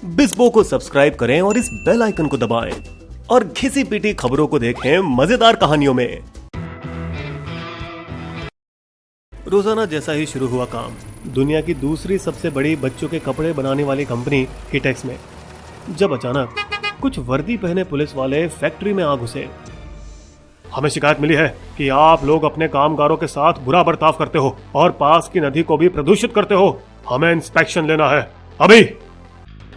बिस्बो को सब्सक्राइब करें और इस बेल आइकन को दबाएं और घिसी पिटी खबरों को देखें मजेदार कहानियों में। रोजाना जैसा ही शुरू हुआ काम दुनिया की दूसरी सबसे बड़ी बच्चों के कपड़े बनाने वाली कंपनी किटेक्स में, जब अचानक कुछ वर्दी पहने पुलिस वाले फैक्ट्री में आ घुसे। हमें शिकायत मिली है कि आप लोग अपने कामगारों के साथ बुरा बर्ताव करते हो और पास की नदी को भी प्रदूषित करते हो। हमें इंस्पेक्शन लेना है अभी।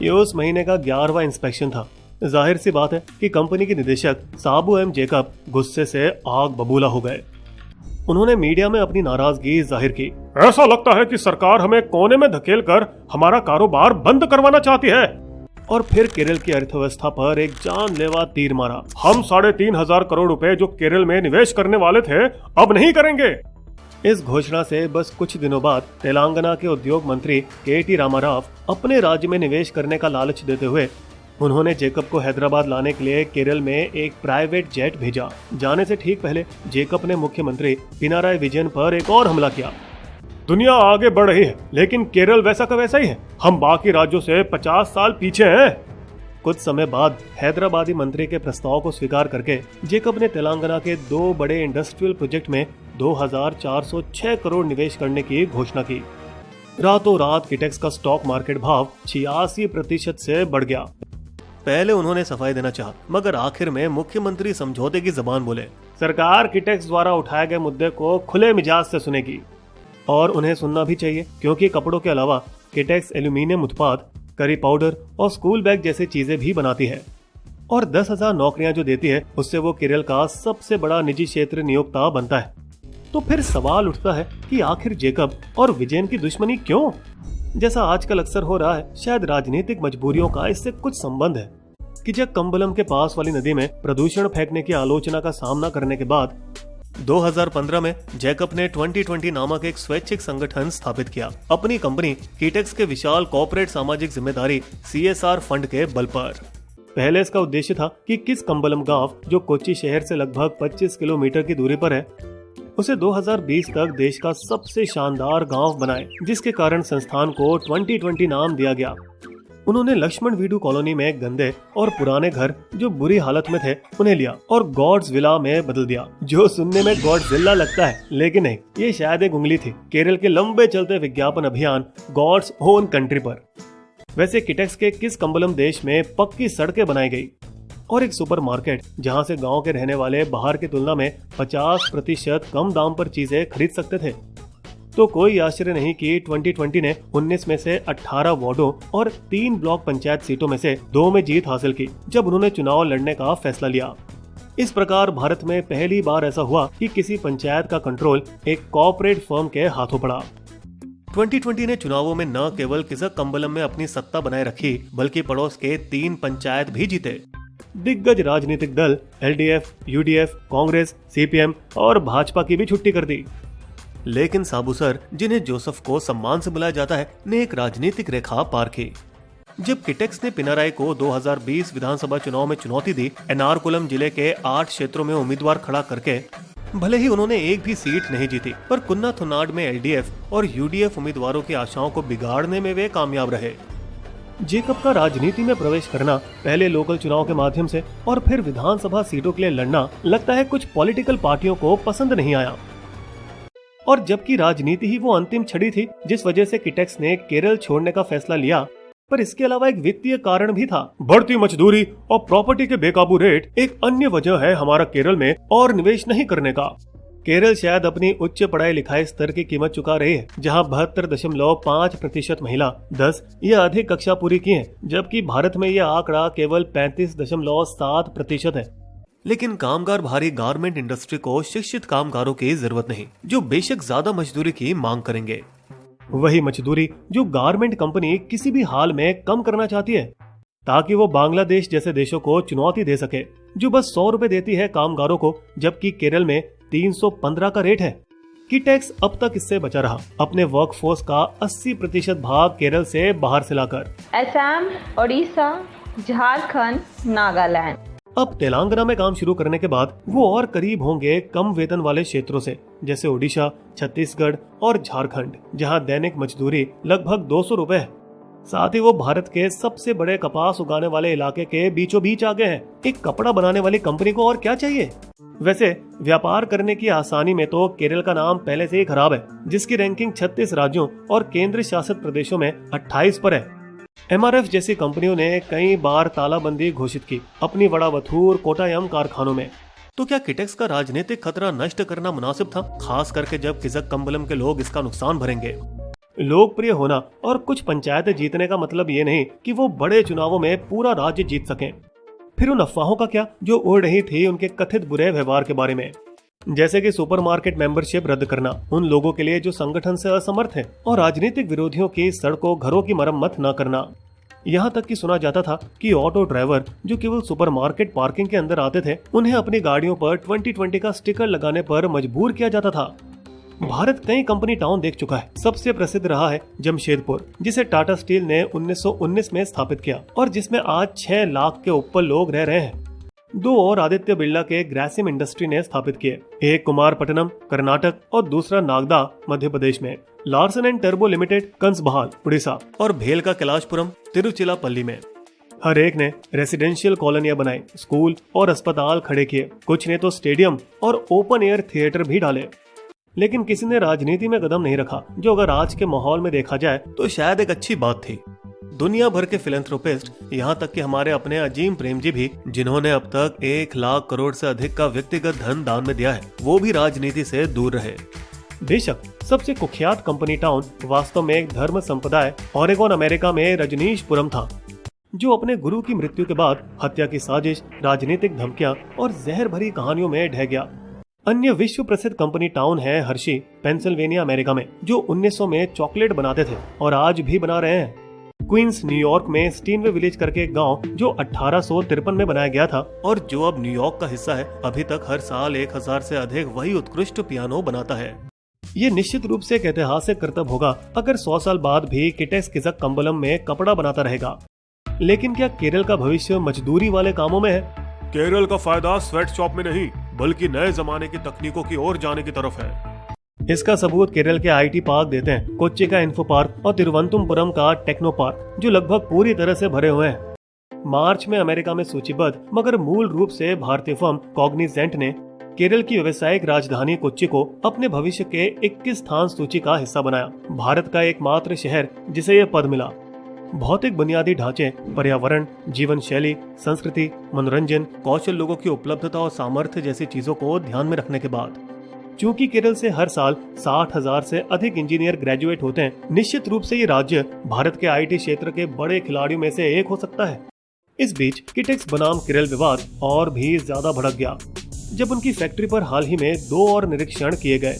ये उस महीने का 11वां इंस्पेक्शन था। जाहिर सी बात है कि कंपनी के निदेशक साबू एम जेकब गुस्से से आग बबूला हो गए। उन्होंने मीडिया में अपनी नाराजगी जाहिर की। ऐसा लगता है कि सरकार हमें कोने में धकेल कर हमारा कारोबार बंद करवाना चाहती है। और फिर केरल की अर्थव्यवस्था पर एक जानलेवा तीर मारा। हम 3,500 करोड़ रुपए जो केरल में निवेश करने वाले थे अब नहीं करेंगे। इस घोषणा से बस कुछ दिनों बाद तेलंगाना के उद्योग मंत्री के.टी. रामाराव अपने राज्य में निवेश करने का लालच देते हुए उन्होंने जेकब को हैदराबाद लाने के लिए केरल में एक प्राइवेट जेट भेजा। जाने से ठीक पहले जेकब ने मुख्यमंत्री पिनाराई विजयन पर एक और हमला किया। दुनिया आगे बढ़ रही है लेकिन केरल वैसा का वैसा ही है। हम बाकी राज्यों से 50 साल पीछे हैं। कुछ समय बाद हैदराबादी मंत्री के प्रस्ताव को स्वीकार करके जेकब ने तेलंगाना के 2 बड़े इंडस्ट्रियल प्रोजेक्ट में 2,406 करोड़ निवेश करने की घोषणा की। रातों रात किटेक्स का स्टॉक मार्केट भाव 86% से बढ़ गया। पहले उन्होंने सफाई देना चाहा, मगर आखिर में मुख्यमंत्री समझौते की जबान बोले। सरकार किटेक्स द्वारा उठाए गए मुद्दे को खुले मिजाज से सुनेगी और उन्हें सुनना भी चाहिए, क्योंकि कपड़ों के अलावा किटेक्स एल्यूमिनियम उत्पाद, करी पाउडर और स्कूल बैग जैसी चीजें भी बनाती है और 10,000 नौकरियां जो देती है उससे वो केरल का सबसे बड़ा निजी क्षेत्र नियोक्ता बनता है। तो फिर सवाल उठता है कि आखिर जेकब और विजयन की दुश्मनी क्यों? जैसा आजकल अक्सर हो रहा है, शायद राजनीतिक मजबूरियों का इससे कुछ संबंध है कि जब कंबलम के पास वाली नदी में प्रदूषण फेंकने की आलोचना का सामना करने के बाद 2015 में जेकब ने 2020 नामक एक स्वैच्छिक संगठन स्थापित किया, अपनी कंपनी किटेक्स के विशाल कॉर्पोरेट सामाजिक जिम्मेदारी CSR फंड के बल पर। पहले इसका उद्देश्य था कि किस कंबलम गांव जो कोच्चि शहर से लगभग 25 किलोमीटर की दूरी पर है उसे 2020 तक देश का सबसे शानदार गांव बनाए, जिसके कारण संस्थान को 2020 नाम दिया गया। उन्होंने लक्ष्मण वीडू कॉलोनी में गंदे और पुराने घर जो बुरी हालत में थे उन्हें लिया और गॉड्स विला में बदल दिया, जो सुनने में गॉडजिला लगता है लेकिन नहीं, ये शायद एक उंगली थी केरल के लंबे चलते विज्ञापन अभियान गॉड्स ओन कंट्री पर। वैसे किटेक्स के किस कंबलम देश में पक्की सड़कें बनाई गई और एक सुपरमार्केट जहां से गांव के रहने वाले बाहर की तुलना में 50% कम दाम पर चीजें खरीद सकते थे। तो कोई आश्चर्य नहीं कि 2020 ने 19 में से 18 वार्डों और 3 ब्लॉक पंचायत सीटों में से 2 में जीत हासिल की जब उन्होंने चुनाव लड़ने का फैसला लिया। इस प्रकार भारत में पहली बार ऐसा हुआ कि किसी पंचायत का कंट्रोल एक कॉर्पोरेट फर्म के हाथों पड़ा। 2020 ने चुनावों में न केवल किसक कंबलम में अपनी सत्ता बनाए रखी बल्कि पड़ोस के 3 पंचायत भी जीते। दिग्गज राजनीतिक दल LDF, UDF, कांग्रेस, CPM और भाजपा की भी छुट्टी कर दी। लेकिन साबू सर, जिन्हें जोसेफ को सम्मान से बुलाया जाता है, ने एक राजनीतिक रेखा पार की। जब किटेक्स ने पिनाराई को 2020 विधानसभा चुनाव में चुनौती दी, एर्नाकुलम जिले के 8 क्षेत्रों में उम्मीदवार खड़ा करके भले ही उन्होंने एक भी सीट नहीं जीती, पर कुन्नाथुनाड में LDF और UDF उम्मीदवारों की आशाओं को बिगाड़ने में वे कामयाब रहे। जेकब का राजनीति में प्रवेश करना, पहले लोकल चुनाव के माध्यम से और फिर विधानसभा सीटों के लिए लड़ना, लगता है कुछ पॉलिटिकल पार्टियों को पसंद नहीं आया। और जबकि राजनीति ही वो अंतिम छड़ी थी जिस वजह से किटेक्स ने केरल छोड़ने का फैसला लिया, पर इसके अलावा एक वित्तीय कारण भी था। बढ़ती मजदूरी और प्रॉपर्टी के बेकाबू रेट एक अन्य वजह है हमारा केरल में और निवेश नहीं करने का। केरल शायद अपनी उच्च पढ़ाई लिखाई स्तर की कीमत चुका रही है, जहां 72.5% महिला 10 या अधिक कक्षा पूरी की है, जबकि भारत में यह आंकड़ा केवल 35.7% है। लेकिन कामगार भारी गारमेंट इंडस्ट्री को शिक्षित कामगारों की जरूरत नहीं, जो बेशक ज्यादा मजदूरी की मांग करेंगे। वही मजदूरी जो गारमेंट कंपनी किसी भी हाल में कम करना चाहती है ताकि वो बांग्लादेश जैसे देशों को चुनौती दे सके, जो बस 100 रुपए देती है कामगारों को, जबकि केरल में 315 का रेट है। किटेक्स अब तक इससे बचा रहा, अपने वर्कफोर्स का 80% भाग केरल से बाहर से लाकर। असम, ओडिशा, झारखंड, नागालैंड। अब तेलंगाना में काम शुरू करने के बाद वो और करीब होंगे कम वेतन वाले क्षेत्रों से, जैसे ओडिशा, छत्तीसगढ़ और झारखंड, जहां दैनिक मजदूरी लगभग 200 रुपए है। साथ ही वो भारत के सबसे बड़े कपास उगाने वाले इलाके के बीचों बीच आ गए हैं। एक कपड़ा बनाने वाली कंपनी को और क्या चाहिए। वैसे व्यापार करने की आसानी में तो केरल का नाम पहले से ही खराब है, जिसकी रैंकिंग 36 राज्यों और केंद्र शासित प्रदेशों में 28 पर है। MRF जैसी कंपनियों ने कई बार तालाबंदी घोषित की अपनी वड़ावथूर कोटायम कारखानों में। तो क्या किटेक्स का राजनीतिक खतरा नष्ट करना मुनासिब था, खास करके जब किज़क्कम्बलम के लोग इसका नुकसान भरेंगे। लोकप्रिय होना और कुछ पंचायतें जीतने का मतलब ये नहीं कि वो बड़े चुनावों में पूरा राज्य जीत सकें। फिर उन अफवाहों का क्या जो उड़ रही थी उनके कथित बुरे व्यवहार के बारे में, जैसे कि सुपरमार्केट मेंबरशिप रद्द करना उन लोगों के लिए जो संगठन से असमर्थ हैं, और राजनीतिक विरोधियों की सड़कों घरों की मरम्मत न करना। यहाँ तक कि सुना जाता था कि ऑटो ड्राइवर जो केवल सुपरमार्केट पार्किंग के अंदर आते थे, उन्हें अपनी गाड़ियों पर 2020 का स्टिकर लगाने पर मजबूर किया जाता था। भारत कई कंपनी टाउन देख चुका है। सबसे प्रसिद्ध रहा है जमशेदपुर, जिसे टाटा स्टील ने 1919 में स्थापित किया और जिसमें आज 6 लाख के ऊपर लोग रह रहे हैं। 2 और आदित्य बिरला के ग्रासिम इंडस्ट्री ने स्थापित किए, एक कुमारपट्टनम कर्नाटक और दूसरा नागदा मध्य प्रदेश में। लार्सन एंड टर्बो लिमिटेड कंसबहाल उड़ीसा और भेल का कैलाशपुरम तिरुचिरापल्ली में। हर एक ने रेसिडेंशियल कॉलोनियां बनाई, स्कूल और अस्पताल खड़े किए, कुछ ने तो स्टेडियम और ओपन एयर थिएटर भी डाले। लेकिन किसी ने राजनीति में कदम नहीं रखा, जो अगर आज के माहौल में देखा जाए तो शायद एक अच्छी बात थी। दुनिया भर के फिलैंथ्रोपिस्ट, यहाँ तक कि हमारे अपने अजीम प्रेमजी भी, जिन्होंने अब तक 1 लाख करोड़ से अधिक का व्यक्तिगत धन दान में दिया है, वो भी राजनीति से दूर रहे। बेशक सबसे कुख्यात कंपनी टाउन वास्तव में एक धर्म संप्रदाय ओरेगोन अमेरिका में रजनीशपुरम था, जो अपने गुरु की मृत्यु के बाद हत्या की साजिश, राजनीतिक धमकियां और जहर भरी कहानियों में ढह गया। अन्य विश्व प्रसिद्ध कंपनी टाउन है हर्शी, पेंसिल्वेनिया अमेरिका में, जो 1900 में चॉकलेट बनाते थे और आज भी बना रहे हैं। क्वींस न्यूयॉर्क में स्टीनवे विलेज करके एक गांव जो 1853 में बनाया गया था और जो अब न्यूयॉर्क का हिस्सा है, अभी तक हर साल 1000 से अधिक वही उत्कृष्ट पियानो बनाता है। ये निश्चित रूप से एक ऐतिहासिक कर्तव्य होगा अगर 100 साल बाद भी किटेक्स किज़क्कम्बलम में कपड़ा बनाता रहेगा। लेकिन क्या केरल का भविष्य मजदूरी वाले कामों में है? केरल का फायदा स्वेट शॉप में नहीं, बल्कि नए जमाने की तकनीकों की ओर जाने की तरफ है। इसका सबूत केरल के IT पार्क देते हैं, कोच्चि का इन्फो पार्क और तिरुवनंतपुरम का टेक्नो पार्क, जो लगभग पूरी तरह से भरे हुए हैं। मार्च में अमेरिका में सूचीबद्ध मगर मूल रूप से भारतीय फर्म कॉग्निजेंट ने केरल की व्यावसायिक राजधानी कोच्चि को अपने भविष्य के 21 स्थान सूची का हिस्सा बनाया। भारत का एकमात्र शहर जिसे यह पद मिला। भौतिक बुनियादी ढांचे, पर्यावरण, जीवन शैली, संस्कृति, मनोरंजन, कौशल, लोगों की उपलब्धता और सामर्थ्य जैसी चीजों को ध्यान में रखने के बाद, चूंकि केरल से हर साल 60,000 से अधिक इंजीनियर ग्रेजुएट होते हैं, निश्चित रूप से ये राज्य भारत के IT क्षेत्र के बड़े खिलाड़ियों में से एक हो सकता है। इस बीच किटेक्स बनाम केरल विवाद और भी ज्यादा भड़क गया जब उनकी फैक्ट्री पर हाल ही में 2 और निरीक्षण किए गए।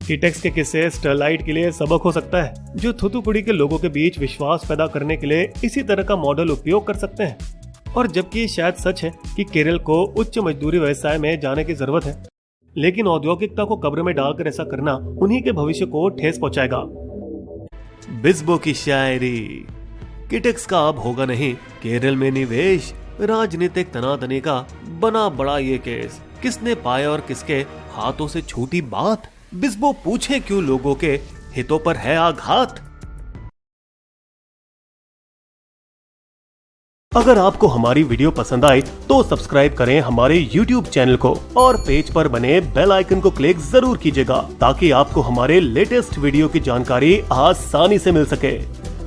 किटेक्स के किस्से स्टरलाइट के लिए सबक हो सकता है, जो थूथुकुड़ी के लोगों के बीच विश्वास पैदा करने के लिए इसी तरह का मॉडल उपयोग कर सकते हैं। और जबकि ये शायद सच है कि केरल को उच्च मजदूरी व्यवसाय में जाने की जरूरत है, लेकिन औद्योगिकता को कब्र में डालकर ऐसा करना उन्हीं के भविष्य को ठेस पहुंचाएगा। बिस्बो की शायरी। किटेक्स का अब होगा नहीं केरल में निवेश, राजनीतिक तनातनी का बना बड़ा ये केस, किसने पाया और किसके हाथों से छूटी बात, बिस्बो पूछे क्यों लोगों के हितों पर है आघात। अगर आपको हमारी वीडियो पसंद आई तो सब्सक्राइब करें हमारे YouTube चैनल को और पेज पर बने बेल आइकन को क्लिक जरूर कीजिएगा, ताकि आपको हमारे लेटेस्ट वीडियो की जानकारी आसानी से मिल सके।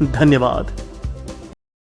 धन्यवाद।